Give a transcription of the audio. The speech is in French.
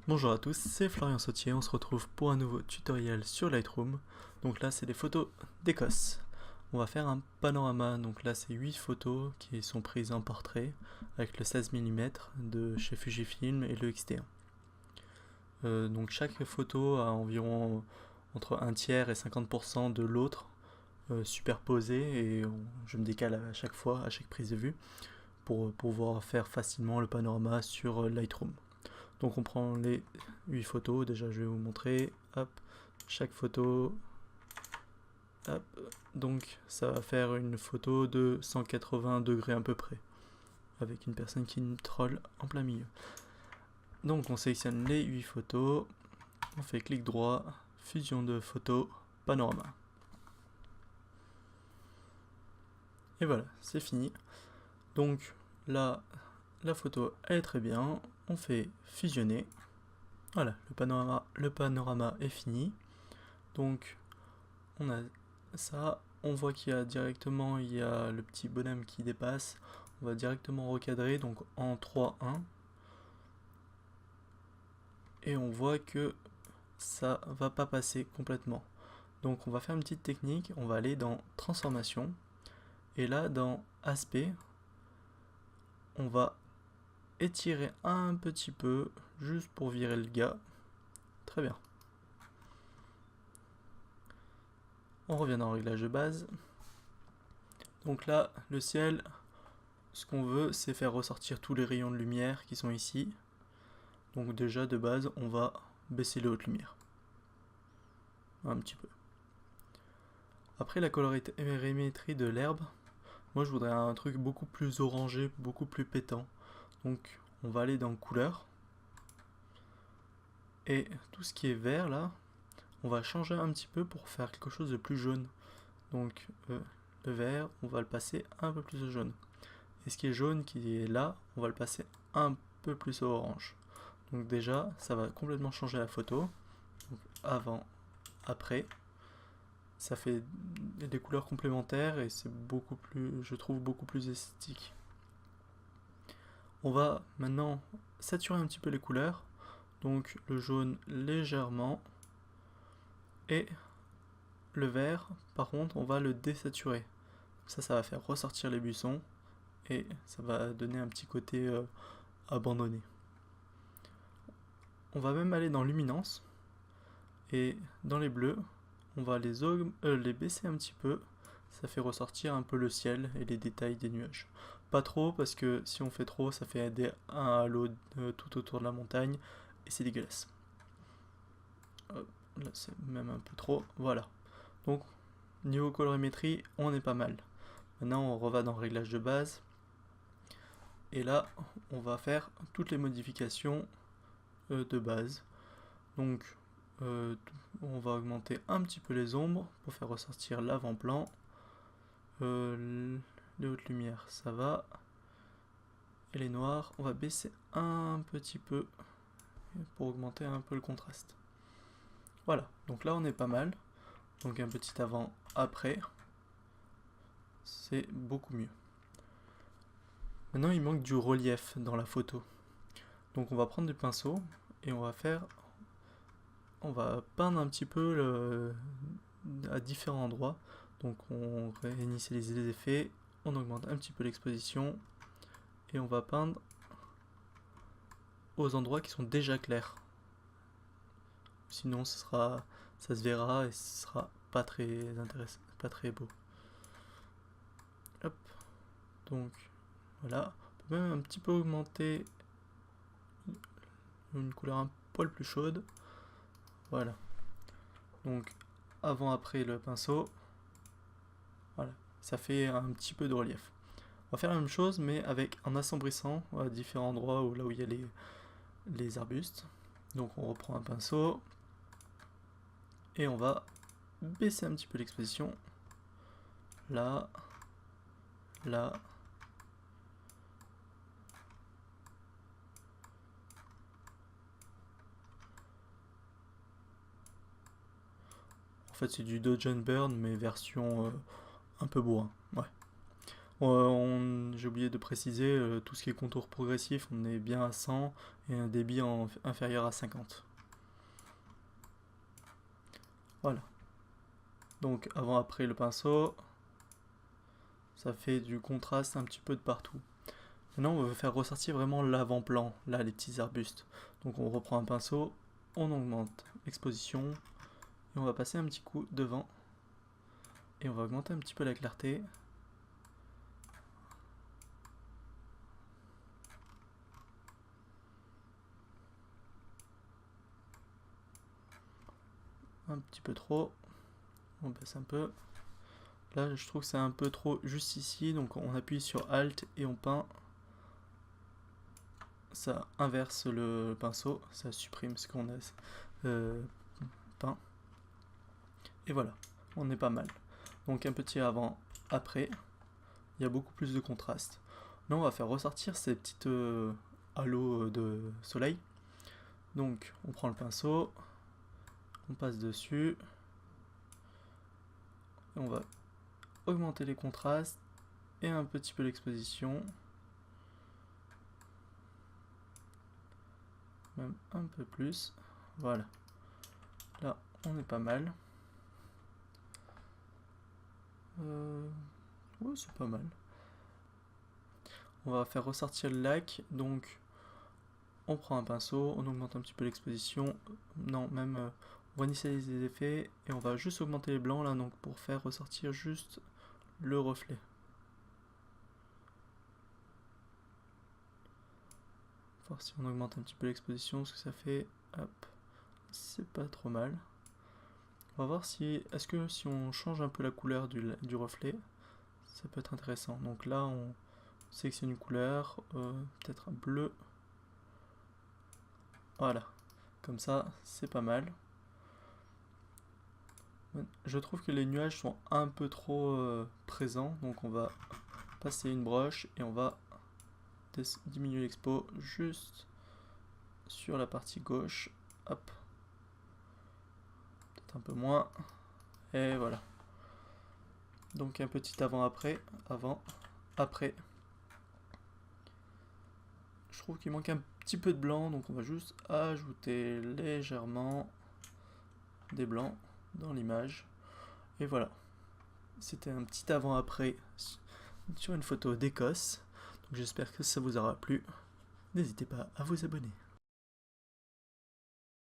Bonjour à tous, c'est Florian Sautier, on se retrouve pour un nouveau tutoriel sur Lightroom. Donc là c'est des photos d'Écosse. On va faire un panorama, donc là c'est 8 photos qui sont prises en portrait avec le 16 mm de chez Fujifilm et le X-T1. Donc chaque photo a environ entre un tiers et 50% de l'autre superposé et je me décale à chaque fois, à chaque prise de vue pour pouvoir faire facilement le panorama sur Lightroom. Donc on prend les 8 photos, déjà je vais vous montrer, hop, chaque photo, hop, donc ça va faire une photo de 180 degrés à peu près, avec une personne qui nous troll en plein milieu. Donc on sélectionne les 8 photos, on fait clic droit, fusion de photos, panorama. Et voilà, c'est fini. Donc là, la photo elle est très bien, on fait fusionner. Voilà, le panorama est fini. Donc on a ça, on voit qu'il y a directement il y a le petit bonhomme qui dépasse. On va directement recadrer donc en 3-1 et on voit que ça va pas passer complètement. Donc on va faire une petite technique, on va aller dans transformation et là dans aspect on va étirer un petit peu juste pour virer le gars. Très bien. On revient dans le réglage de base. Donc là, le ciel, ce qu'on veut, c'est faire ressortir tous les rayons de lumière qui sont ici. Donc déjà, de base, on va baisser les hautes lumières. Un petit peu. Après la colorimétrie de l'herbe, moi je voudrais un truc beaucoup plus orangé, beaucoup plus pétant. Donc on va aller dans couleur. Et tout ce qui est vert là, on va changer un petit peu pour faire quelque chose de plus jaune. Donc le vert, on va le passer un peu plus au jaune. Et ce qui est jaune qui est là, on va le passer un peu plus au orange. Donc déjà, ça va complètement changer la photo. Donc avant, après, ça fait des couleurs complémentaires et c'est beaucoup plus, je trouve, beaucoup plus esthétique. On va maintenant saturer un petit peu les couleurs. Donc le jaune légèrement et le vert, par contre, on va le désaturer. Ça va faire ressortir les buissons et ça va donner un petit côté abandonné. On va même aller dans luminance et dans les bleus, on va les baisser un petit peu. Ça fait ressortir un peu le ciel et les détails des nuages. Pas trop parce que si on fait trop, ça fait un halo tout autour de la montagne et c'est dégueulasse. Hop, là c'est même un peu trop. Voilà. Donc niveau colorimétrie, on est pas mal. Maintenant on reva dans le réglage de base. Et là, on va faire toutes les modifications de base. Donc on va augmenter un petit peu les ombres pour faire ressortir l'avant-plan. Les hautes lumières, ça va. Et les noirs, on va baisser un petit peu pour augmenter un peu le contraste. Voilà, donc là on est pas mal. Donc un petit avant-après, c'est beaucoup mieux. Maintenant il manque du relief dans la photo. Donc on va prendre du pinceau et on va peindre un petit peu à différents endroits. Donc on réinitialise les effets, on augmente un petit peu l'exposition et on va peindre aux endroits qui sont déjà clairs. Sinon ça se verra et ce sera pas très intéressant, pas très beau. Hop, donc voilà. On peut même un petit peu augmenter une couleur un poil plus chaude. Voilà. Donc avant-après le pinceau. Voilà, ça fait un petit peu de relief. On va faire la même chose mais en assombrissant à différents endroits là où il y a les arbustes. Donc on reprend un pinceau et on va baisser un petit peu l'exposition. Là, là. En fait c'est du Dodge and Burn mais version un peu bourrin. Ouais. J'ai oublié de préciser, tout ce qui est contour progressif, on est bien à 100 et un débit inférieur à 50. Voilà. Donc avant-après le pinceau, ça fait du contraste un petit peu de partout. Maintenant on veut faire ressortir vraiment l'avant-plan, là les petits arbustes. Donc on reprend un pinceau, on augmente l'exposition et on va passer un petit coup devant et on va augmenter un petit peu la clarté. Un petit peu trop, on baisse un peu. Là je trouve que c'est un peu trop juste ici, donc on appuie sur Alt et on peint. Ça inverse le pinceau, ça supprime ce qu'on a peint. Et voilà, on est pas mal. Donc un petit avant, après, il y a beaucoup plus de contraste. Là on va faire ressortir ces petites halos de soleil. Donc on prend le pinceau, on passe dessus, et on va augmenter les contrastes et un petit peu l'exposition. Même un peu plus. Voilà. Là, on est pas mal. Ouais, c'est pas mal. On va faire ressortir le lac. Donc, on prend un pinceau, on augmente un petit peu l'exposition. Non, même, on va initialiser les effets et on va juste augmenter les blancs là, donc pour faire ressortir juste le reflet. Voir si on augmente un petit peu l'exposition, ce que ça fait. Hop, c'est pas trop mal. On va voir si, est-ce que si on change un peu la couleur du reflet, ça peut être intéressant. Donc là, on sélectionne une couleur, peut-être un bleu. Voilà, comme ça, c'est pas mal. Je trouve que les nuages sont un peu trop présents, donc on va passer une broche et on va diminuer l'expo juste sur la partie gauche. Hop, peut-être un peu moins. Et voilà. Donc un petit avant-après, avant-après. Je trouve qu'il manque un petit peu de blanc, donc on va juste ajouter légèrement des blancs dans l'image. Et voilà. C'était un petit avant-après sur une photo d'Écosse. Donc j'espère que ça vous aura plu. N'hésitez pas à vous abonner.